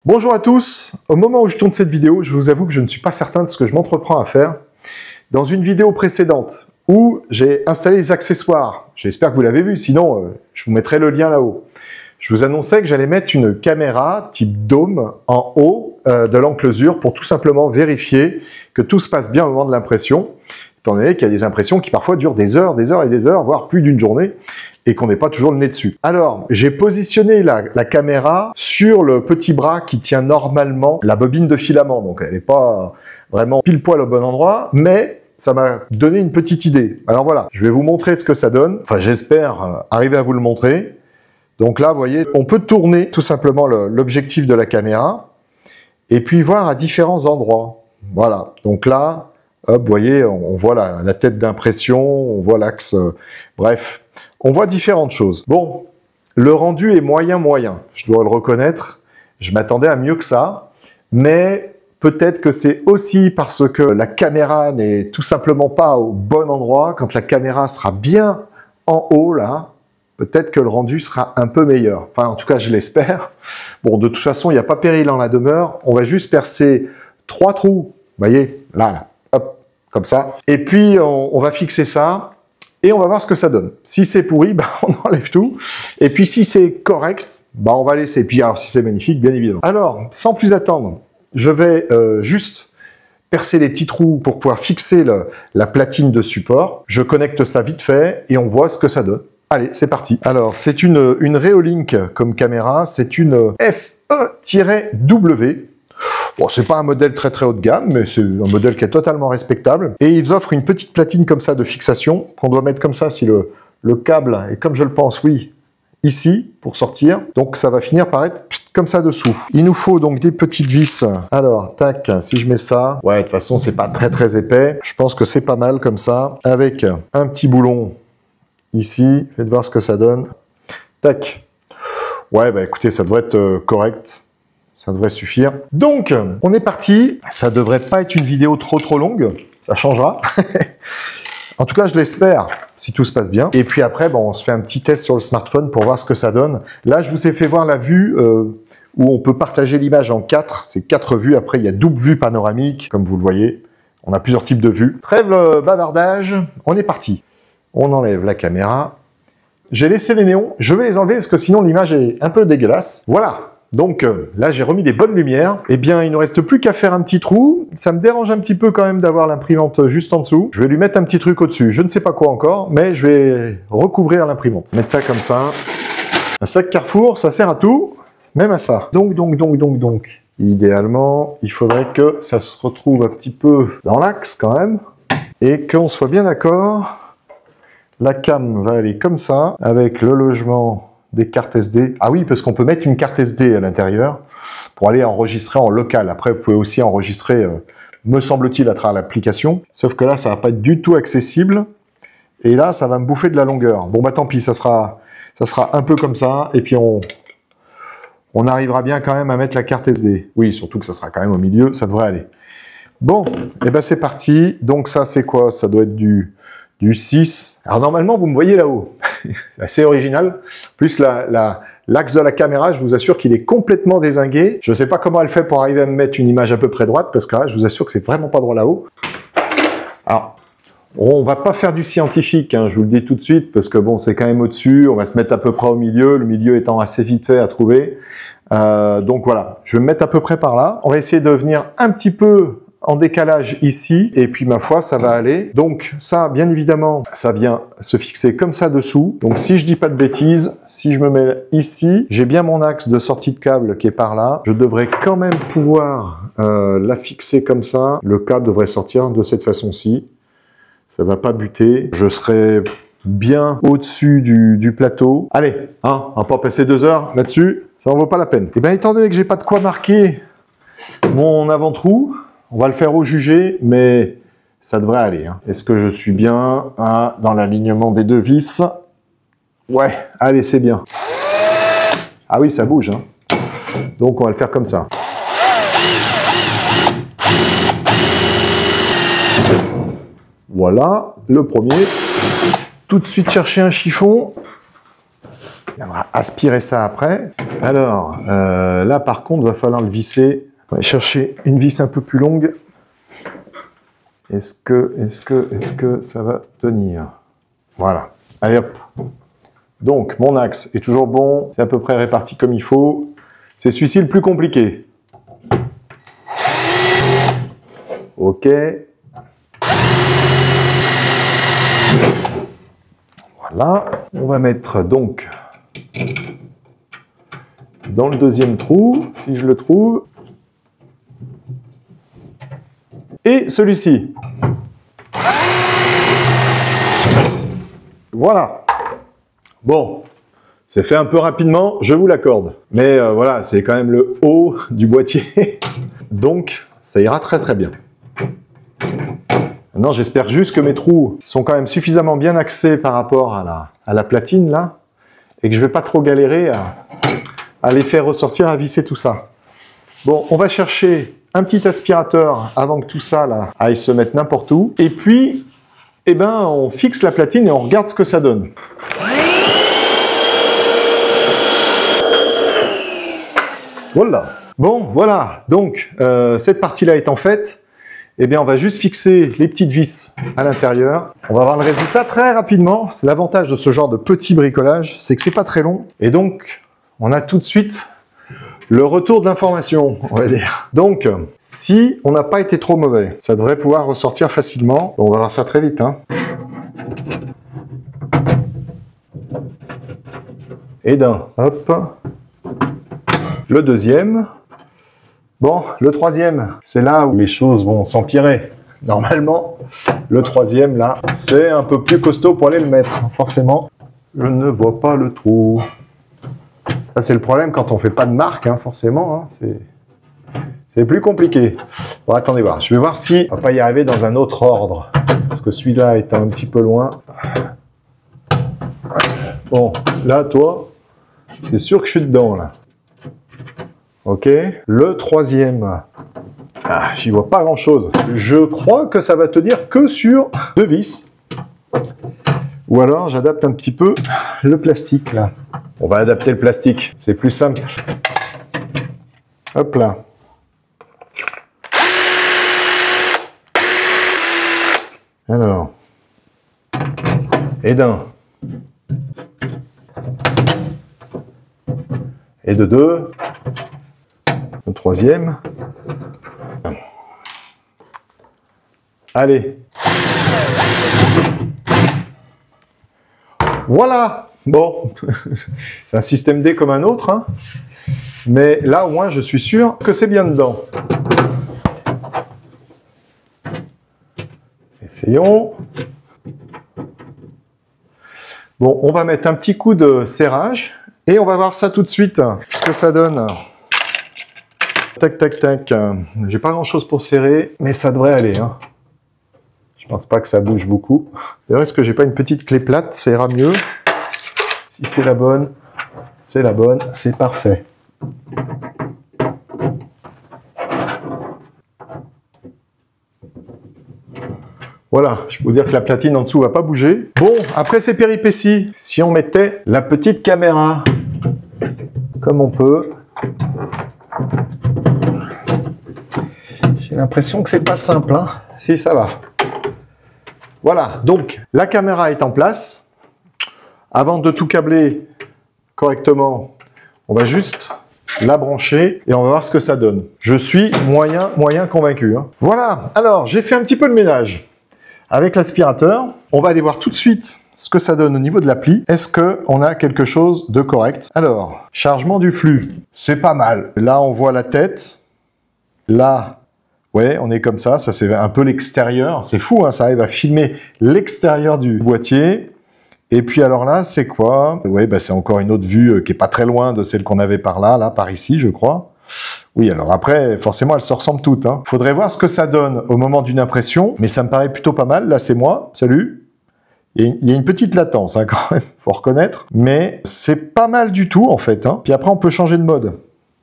Bonjour à tous, au moment où je tourne cette vidéo, je vous avoue que je ne suis pas certain de ce que je m'entreprends à faire. Dans une vidéo précédente où j'ai installé les accessoires, j'espère que vous l'avez vu, sinon je vous mettrai le lien là-haut. Je vous annonçais que j'allais mettre une caméra type dôme en haut de l'enclosure pour tout simplement vérifier que tout se passe bien au moment de l'impression, étant donné qu'il y a des impressions qui parfois durent des heures et des heures, voire plus d'une journée, et qu'on n'est pas toujours le nez dessus. Alors, j'ai positionné la caméra sur le petit bras qui tient normalement la bobine de filament, donc elle n'est pas vraiment pile poil au bon endroit, mais ça m'a donné une petite idée. Alors voilà, je vais vous montrer ce que ça donne, enfin j'espère arriver à vous le montrer. Donc là, vous voyez, on peut tourner tout simplement l'objectif de la caméra, et puis voir à différents endroits. Voilà, donc là, hop, vous voyez, on voit la tête d'impression, on voit l'axe, bref. On voit différentes choses. Bon, le rendu est moyen, je dois le reconnaître. Je m'attendais à mieux que ça, mais peut-être que c'est aussi parce que la caméra n'est tout simplement pas au bon endroit. Quand la caméra sera bien en haut, là, peut-être que le rendu sera un peu meilleur. Enfin, en tout cas, je l'espère. Bon, de toute façon, il n'y a pas péril en la demeure. On va juste percer 3 trous. Vous voyez, là, hop, comme ça. Et puis, on va fixer ça. Et on va voir ce que ça donne. Si c'est pourri, bah, on enlève tout. Et puis si c'est correct, bah, on va laisser. Puis alors si c'est magnifique, bien évidemment. Alors, sans plus attendre, je vais juste percer les petits trous pour pouvoir fixer la platine de support. Je connecte ça vite fait et on voit ce que ça donne. Allez, c'est parti. Alors, c'est une Reolink comme caméra. C'est une FE-W. Bon, c'est pas un modèle très haut de gamme, mais c'est un modèle qui est totalement respectable. Et ils offrent une petite platine comme ça de fixation, qu'on doit mettre comme ça si le câble est comme je le pense, oui, ici, pour sortir. Donc ça va finir par être comme ça dessous. Il nous faut donc des petites vis. Alors, tac, si je mets ça, ouais, de toute façon, c'est pas très épais. Je pense que c'est pas mal comme ça, avec un petit boulon ici. Faites voir ce que ça donne. Tac. Ouais, bah écoutez, ça devrait être correct. Ça devrait suffire. Donc, on est parti. Ça devrait pas être une vidéo trop longue. Ça changera. En tout cas, je l'espère, si tout se passe bien. Et puis après, bon, on se fait un petit test sur le smartphone pour voir ce que ça donne. Là, je vous ai fait voir la vue où on peut partager l'image en 4. C'est 4 vues. Après, il y a double vue panoramique, comme vous le voyez. On a plusieurs types de vues. Trêve le bavardage. On est parti. On enlève la caméra. J'ai laissé les néons. Je vais les enlever parce que sinon, l'image est un peu dégueulasse. Voilà. Donc là, j'ai remis des bonnes lumières. Eh bien, il ne reste plus qu'à faire un petit trou. Ça me dérange un petit peu quand même d'avoir l'imprimante juste en dessous. Je vais lui mettre un petit truc au-dessus. Je ne sais pas quoi encore, mais je vais recouvrir l'imprimante. Mettre ça comme ça. Un sac Carrefour, ça sert à tout, même à ça. Donc. Idéalement, il faudrait que ça se retrouve un petit peu dans l'axe quand même. Et qu'on soit bien d'accord. La cam va aller comme ça, avec le logement des cartes SD. Ah oui, parce qu'on peut mettre une carte SD à l'intérieur pour aller enregistrer en local. Après, vous pouvez aussi enregistrer, me semble-t-il, à travers l'application. Sauf que là, ça va pas être du tout accessible. Et là, ça va me bouffer de la longueur. Bon, bah tant pis, ça sera un peu comme ça. Et puis, on arrivera bien quand même à mettre la carte SD. Oui, surtout que ça sera quand même au milieu, ça devrait aller. Bon, et ben c'est parti. Donc ça, c'est quoi? Ça doit être du 6. Alors normalement, vous me voyez là-haut. C'est assez original. Plus l'axe de la caméra, je vous assure qu'il est complètement dézingué. Je ne sais pas comment elle fait pour arriver à me mettre une image à peu près droite, parce que là, je vous assure que c'est vraiment pas droit là-haut. Alors, on va pas faire du scientifique, hein, je vous le dis tout de suite, parce que bon, c'est quand même au-dessus. On va se mettre à peu près au milieu, le milieu étant assez vite fait à trouver. Donc voilà, je vais me mettre à peu près par là. On va essayer de venir un petit peu en décalage ici, et puis ma foi, ça va aller. Donc ça, bien évidemment, ça vient se fixer comme ça dessous. Donc si je dis pas de bêtises, si je me mets ici, j'ai bien mon axe de sortie de câble qui est par là. Je devrais quand même pouvoir la fixer comme ça. Le câble devrait sortir de cette façon-ci. Ça va pas buter. Je serai bien au-dessus du plateau. Allez, hein, on va pas passer 2 heures là-dessus. Ça en vaut pas la peine. Et bien, étant donné que j'ai pas de quoi marquer mon avant-trou, on va le faire au jugé, mais ça devrait aller. Hein. Est-ce que je suis bien dans l'alignement des 2 vis? Ouais, allez, c'est bien. Ah oui, ça bouge. Hein. Donc, on va le faire comme ça. Voilà, le premier. Tout de suite chercher un chiffon. On va aspirer ça après. Alors, là par contre, il va falloir le visser. On va chercher une vis un peu plus longue. Est-ce que ça va tenir? Voilà. Allez hop. Donc, mon axe est toujours bon. C'est à peu près réparti comme il faut. C'est celui-ci le plus compliqué. Ok. Voilà. On va mettre donc dans le deuxième trou, si je le trouve. Et celui-ci. Voilà. Bon, c'est fait un peu rapidement, je vous l'accorde. Mais voilà, c'est quand même le haut du boîtier. Donc, ça ira très très bien. Maintenant, j'espère juste que mes trous sont quand même suffisamment bien axés par rapport à la platine, là, et que je ne vais pas trop galérer à les faire ressortir, à visser tout ça. Bon, on va chercher un petit aspirateur avant que tout ça là aille se mettre n'importe où. Et puis, eh ben, on fixe la platine et on regarde ce que ça donne. Voilà. Bon, voilà. Donc, cette partie-là étant faite, eh bien, on va juste fixer les petites vis à l'intérieur. On va voir le résultat très rapidement. C'est l'avantage de ce genre de petit bricolage, c'est que c'est pas très long. Et donc, on a tout de suite le retour de l'information, on va dire. Donc, si on n'a pas été trop mauvais, ça devrait pouvoir ressortir facilement. On va voir ça très vite. Hein. Et d'un, hop. Le deuxième. Bon, le troisième, c'est là où les choses vont s'empirer. Normalement, le troisième, là, c'est un peu plus costaud pour aller le mettre. Forcément, je ne vois pas le trou. Ça, c'est le problème quand on fait pas de marque, hein, forcément. Hein, c'est plus compliqué. Bon, attendez voir. Je vais voir si on va pas y arriver dans un autre ordre. Parce que celui-là est un petit peu loin. Bon, là, toi, c'est sûr que je suis dedans, là. Ok. Le troisième. Ah, j'y vois pas grand-chose. Je crois que ça va tenir que sur 2 vis. Ou alors, j'adapte un petit peu le plastique, là. On va adapter le plastique, c'est plus simple. Hop là. Alors. Et d'un. Et de deux. Le troisième. Allez. Voilà. Bon, c'est un système D comme un autre, hein. Mais là au moins je suis sûr que c'est bien dedans. Essayons. Bon, on va mettre un petit coup de serrage et on va voir ça tout de suite, ce que ça donne. Tac, tac, tac. J'ai pas grand chose pour serrer, mais ça devrait aller, hein. Je pense pas que ça bouge beaucoup. D'ailleurs, est-ce que j'ai pas une petite clé plate? Ça ira mieux. Si c'est la bonne, c'est parfait. Voilà, je peux vous dire que la platine en dessous va pas bouger. Bon, après ces péripéties, si on mettait la petite caméra, comme on peut, j'ai l'impression que c'est pas simple, hein. Si, ça va. Voilà, donc la caméra est en place. Avant de tout câbler correctement, on va juste la brancher et on va voir ce que ça donne. Je suis moyen convaincu. Hein. Voilà, alors j'ai fait un petit peu de ménage avec l'aspirateur. On va aller voir tout de suite ce que ça donne au niveau de l'appli. Est-ce qu'on a quelque chose de correct? Alors, chargement du flux, c'est pas mal. Là, on voit la tête. Là, ouais, on est comme ça c'est un peu l'extérieur. C'est fou, hein, ça arrive à filmer l'extérieur du boîtier. Et puis alors là, c'est quoi? Oui, bah c'est encore une autre vue qui est pas très loin de celle qu'on avait par là, par ici, je crois. Oui, alors après, forcément, elles se ressemblent toutes. Hein. Faudrait voir ce que ça donne au moment d'une impression, mais ça me paraît plutôt pas mal. Là, c'est moi. Salut. Il y a une petite latence, hein, quand même, faut reconnaître. Mais c'est pas mal du tout, en fait. Hein. Puis après, on peut changer de mode.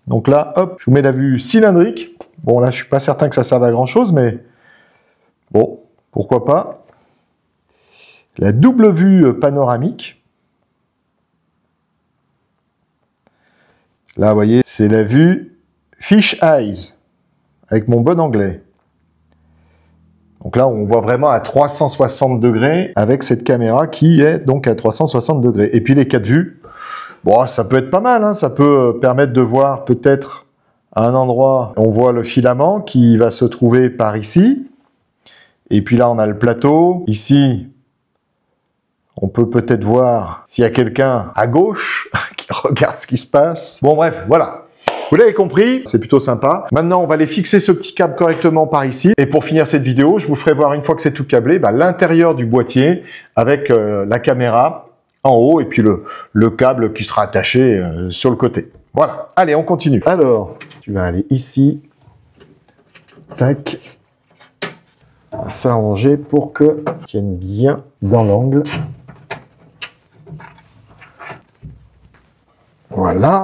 Donc là, hop, je vous mets la vue cylindrique. Bon, là, je suis pas certain que ça serve à grand-chose, mais bon, pourquoi pas. La double vue panoramique. Là, vous voyez, c'est la vue Fish Eyes, avec mon bon anglais. Donc là, on voit vraiment à 360 degrés avec cette caméra qui est donc à 360 degrés. Et puis les 4 vues, bon, ça peut être pas mal, hein, ça peut permettre de voir peut-être à un endroit, on voit le filament qui va se trouver par ici. Et puis là, on a le plateau. Ici, on peut peut-être voir s'il y a quelqu'un à gauche qui regarde ce qui se passe. Bon, bref, voilà. Vous l'avez compris, c'est plutôt sympa. Maintenant, on va aller fixer ce petit câble correctement par ici. Et pour finir cette vidéo, je vous ferai voir une fois que c'est tout câblé, l'intérieur du boîtier avec la caméra en haut et puis le câble qui sera attaché sur le côté. Voilà. Allez, on continue. Alors, tu vas aller ici. Tac. On va s'arranger pour que tienne bien dans l'angle. Voilà.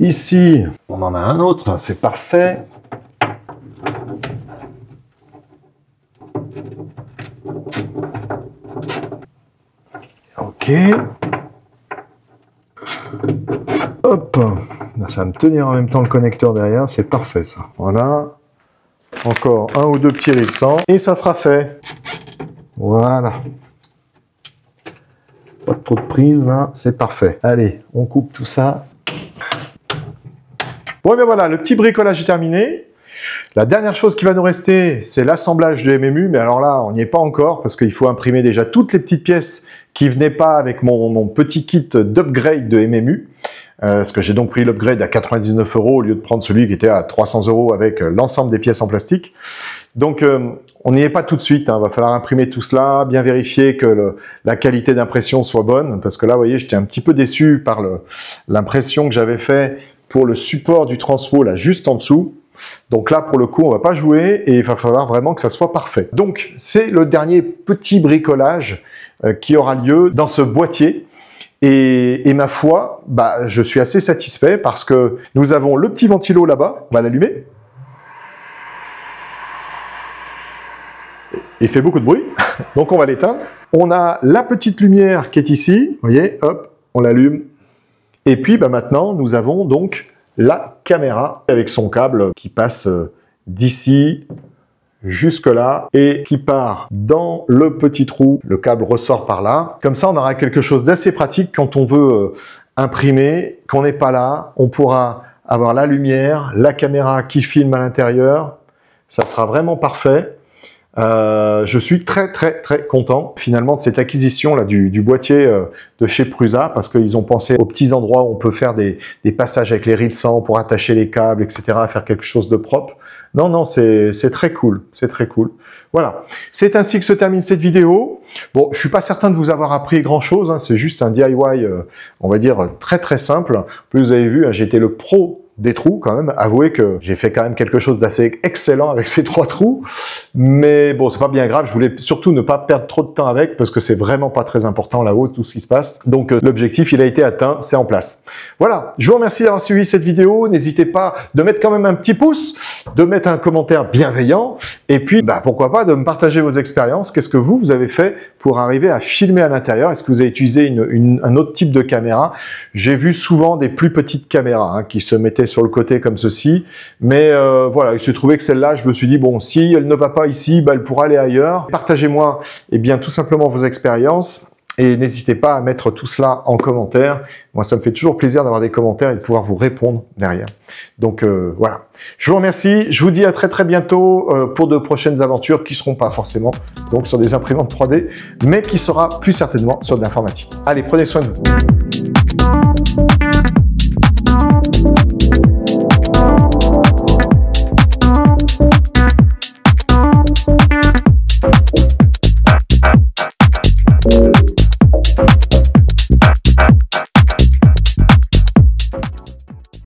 Ici, on en a un autre, c'est parfait. Ok. Hop. Ça va me tenir en même temps le connecteur derrière, c'est parfait ça. Voilà. Encore un ou deux petits récents et ça sera fait. Voilà. Pas trop de prise là, c'est parfait. Allez, on coupe tout ça. Bon, et bien voilà, le petit bricolage est terminé. La dernière chose qui va nous rester, c'est l'assemblage de MMU. Mais alors là, on n'y est pas encore parce qu'il faut imprimer déjà toutes les petites pièces qui ne venaient pas avec mon petit kit d'upgrade de MMU. Parce que j'ai donc pris l'upgrade à 99 € au lieu de prendre celui qui était à 300 € avec l'ensemble des pièces en plastique. Donc, on n'y est pas tout de suite. Il va falloir imprimer tout cela, bien vérifier que la qualité d'impression soit bonne. Parce que là, vous voyez, j'étais un petit peu déçu par l'impression que j'avais fait pour le support du transfo, là, juste en dessous. Donc là, pour le coup, on va pas jouer et il va falloir vraiment que ça soit parfait. Donc, c'est le dernier petit bricolage qui aura lieu dans ce boîtier. Et ma foi, je suis assez satisfait parce que nous avons le petit ventilo là-bas. On va l'allumer. Il fait beaucoup de bruit, donc on va l'éteindre. On a la petite lumière qui est ici. Vous voyez, hop, on l'allume. Et puis maintenant, nous avons donc la caméra avec son câble qui passe d'ici jusque là et qui part dans le petit trou. Le câble ressort par là. Comme ça, on aura quelque chose d'assez pratique quand on veut imprimer, qu'on n'est pas là. On pourra avoir la lumière, la caméra qui filme à l'intérieur. Ça sera vraiment parfait. Je suis très content finalement de cette acquisition là du boîtier de chez Prusa parce qu'ils ont pensé aux petits endroits où on peut faire des passages avec les rilles pour attacher les câbles, etc., faire quelque chose de propre. Non, c'est très cool, c'est très cool. Voilà, c'est ainsi que se termine cette vidéo. Bon, je suis pas certain de vous avoir appris grand chose, hein, c'est juste un DIY, on va dire très simple. Plus vous avez vu, hein, j'ai été le pro des trous quand même. Avouez que j'ai fait quand même quelque chose d'assez excellent avec ces 3 trous. Mais bon, c'est pas bien grave. Je voulais surtout ne pas perdre trop de temps avec parce que c'est vraiment pas très important là-haut tout ce qui se passe. Donc l'objectif, il a été atteint, c'est en place. Voilà, je vous remercie d'avoir suivi cette vidéo. N'hésitez pas de mettre quand même un petit pouce, de mettre un commentaire bienveillant et puis pourquoi pas de me partager vos expériences. Qu'est-ce que vous avez fait pour arriver à filmer à l'intérieur? Est-ce que vous avez utilisé un autre type de caméra? J'ai vu souvent des plus petites caméras qui se mettaient sur le côté comme ceci, mais voilà, il s'est trouvé que celle-là, je me suis dit, bon, si elle ne va pas ici, elle pourra aller ailleurs. Partagez-moi, tout simplement vos expériences, et n'hésitez pas à mettre tout cela en commentaire. Moi, ça me fait toujours plaisir d'avoir des commentaires et de pouvoir vous répondre derrière. Donc, voilà. Je vous remercie, je vous dis à très bientôt pour de prochaines aventures qui ne seront pas forcément donc sur des imprimantes 3D, mais qui sera plus certainement sur de l'informatique. Allez, prenez soin de vous.